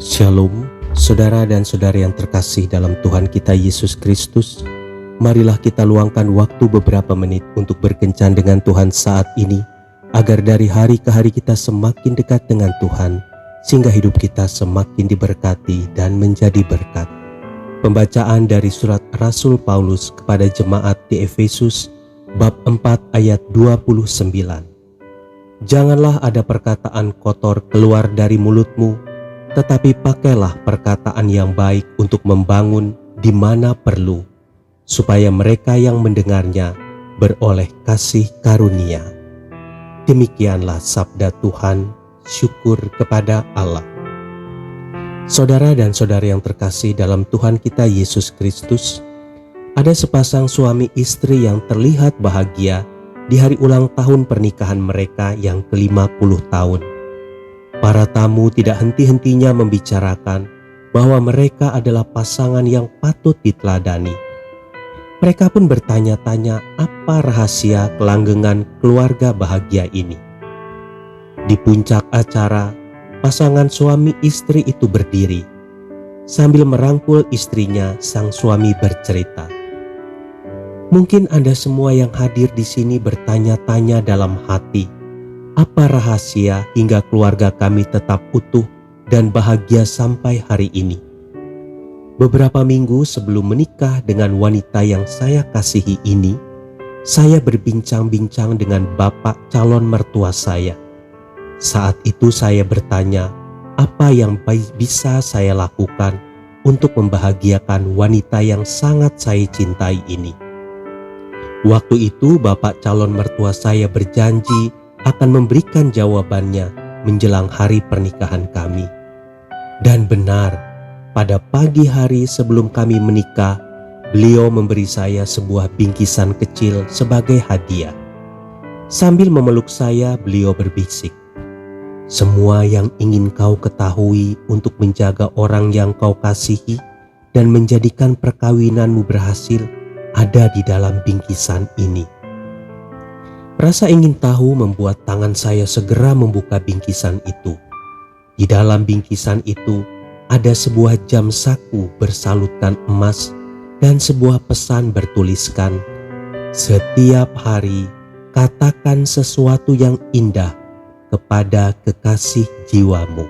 Shalom, saudara dan saudari yang terkasih dalam Tuhan kita Yesus Kristus. Marilah kita luangkan waktu beberapa menit untuk berkencan dengan Tuhan saat ini, agar dari hari ke hari kita semakin dekat dengan Tuhan, sehingga hidup kita semakin diberkati dan menjadi berkat. Pembacaan dari surat Rasul Paulus kepada jemaat di Efesus, bab 4 ayat 29. Janganlah ada perkataan kotor keluar dari mulutmu, tetapi pakailah perkataan yang baik untuk membangun di mana perlu, supaya mereka yang mendengarnya beroleh kasih karunia. Demikianlah sabda Tuhan, syukur kepada Allah. Saudara dan saudari yang terkasih dalam Tuhan kita Yesus Kristus, ada sepasang suami istri yang terlihat bahagia di hari ulang tahun pernikahan mereka yang ke-50 tahun. Para tamu tidak henti-hentinya membicarakan bahwa mereka adalah pasangan yang patut diteladani. Mereka pun bertanya-tanya apa rahasia kelanggengan keluarga bahagia ini. Di puncak acara, pasangan suami istri itu berdiri. Sambil merangkul istrinya, sang suami bercerita. Mungkin Anda semua yang hadir di sini bertanya-tanya dalam hati, apa rahasia hingga keluarga kami tetap utuh dan bahagia sampai hari ini? Beberapa minggu sebelum menikah dengan wanita yang saya kasihi ini, saya berbincang-bincang dengan bapak calon mertua saya. Saat itu saya bertanya, apa yang bisa saya lakukan untuk membahagiakan wanita yang sangat saya cintai ini? Waktu itu bapak calon mertua saya berjanji akan memberikan jawabannya menjelang hari pernikahan kami. Dan benar, pada pagi hari sebelum kami menikah, beliau memberi saya sebuah bingkisan kecil sebagai hadiah. Sambil memeluk saya, beliau berbisik, "Semua yang ingin kau ketahui untuk menjaga orang yang kau kasihi dan menjadikan perkawinanmu berhasil ada di dalam bingkisan ini." Rasa ingin tahu membuat tangan saya segera membuka bingkisan itu. Di dalam bingkisan itu ada sebuah jam saku bersalutkan emas dan sebuah pesan bertuliskan, "Setiap hari katakan sesuatu yang indah kepada kekasih jiwamu."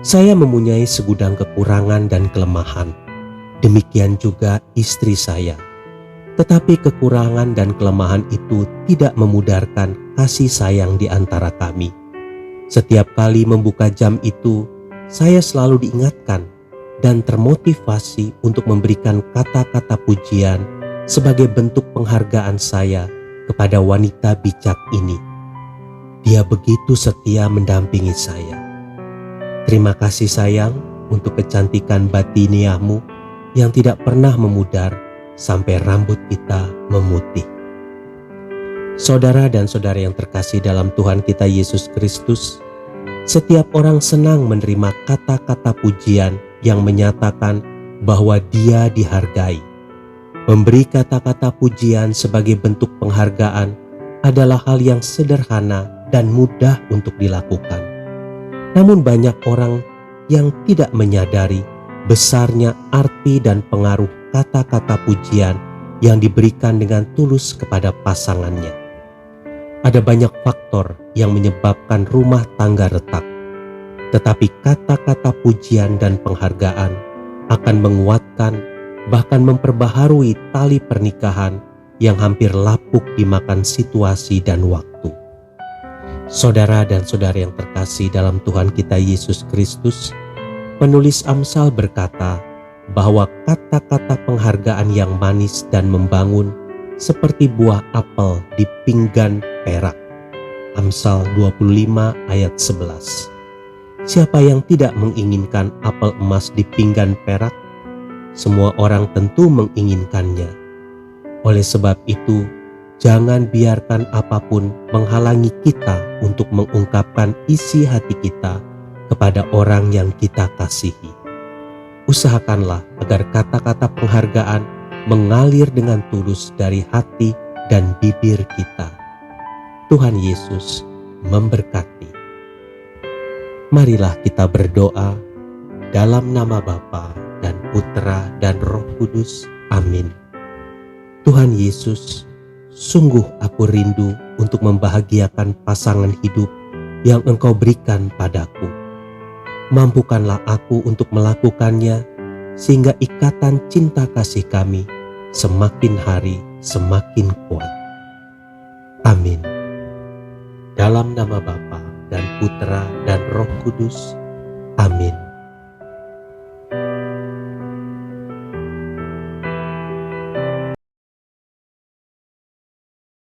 Saya mempunyai segudang kekurangan dan kelemahan. Demikian juga istri saya. Tetapi kekurangan dan kelemahan itu tidak memudarkan kasih sayang di antara kami. Setiap kali membuka jam itu, saya selalu diingatkan dan termotivasi untuk memberikan kata-kata pujian sebagai bentuk penghargaan saya kepada wanita bijak ini. Dia begitu setia mendampingi saya. Terima kasih sayang untuk kecantikan batiniahmu yang tidak pernah memudar sampai rambut kita memutih. Saudara dan saudari yang terkasih dalam Tuhan kita Yesus Kristus, setiap orang senang menerima kata-kata pujian yang menyatakan bahwa dia dihargai. Memberi kata-kata pujian sebagai bentuk penghargaan adalah hal yang sederhana dan mudah untuk dilakukan. Namun banyak orang yang tidak menyadari besarnya arti dan pengaruh kata-kata pujian yang diberikan dengan tulus kepada pasangannya. Ada banyak faktor yang menyebabkan rumah tangga retak, tetapi kata-kata pujian dan penghargaan akan menguatkan, bahkan memperbaharui tali pernikahan yang hampir lapuk dimakan situasi dan waktu. Saudara dan saudari yang terkasih dalam Tuhan kita Yesus Kristus, penulis Amsal berkata bahwa kata-kata penghargaan yang manis dan membangun seperti buah apel di pinggan perak. Amsal 25 ayat 11. Siapa yang tidak menginginkan apel emas di pinggan perak? Semua orang tentu menginginkannya. Oleh sebab itu, jangan biarkan apapun menghalangi kita untuk mengungkapkan isi hati kita kepada orang yang kita kasihi. Usahakanlah agar kata-kata penghargaan mengalir dengan tulus dari hati dan bibir kita. Tuhan Yesus memberkati. Marilah kita berdoa dalam nama Bapa dan Putra dan Roh Kudus. Amin. Tuhan Yesus, sungguh aku rindu untuk membahagiakan pasangan hidup yang Engkau berikan padaku. Mampukanlah aku untuk melakukannya, sehingga ikatan cinta kasih kami semakin hari semakin kuat. Amin. Dalam nama Bapa dan Putra dan Roh Kudus. Amin.